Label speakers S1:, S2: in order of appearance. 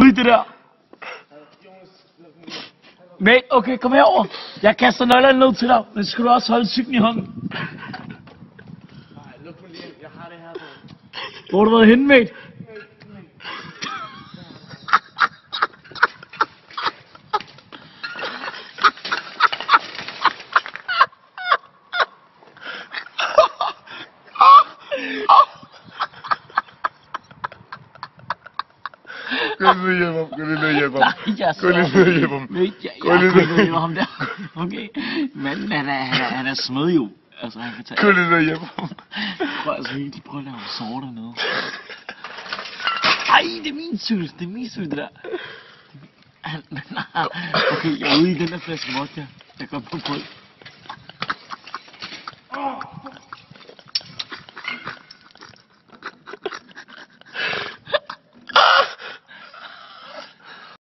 S1: Ud det der. Mate, okay, kom herover. Jeg kaster nøglerne ned til dig, men skal du også holde cyklen i hånden?
S2: Nej, luk mig lige ind. Jeg har det her.
S1: Hvor har du været henne, mate?
S2: Gå lige hjem ham. Gå lige hjem ham.
S1: Nej, jeg
S2: Gå lige hjem ham.
S1: Jeg kunne hjem ham der. Okay. Manden, han er smed jo. Altså, han kan tage...
S2: Gå lige hjem ham.
S1: Prøv altså helt, de prøver at lave en sår dernede. Ej, det er min cykel. Det er min cykel, det der. Okay, jeg er ude i den der flaske vodka. Jeg går på.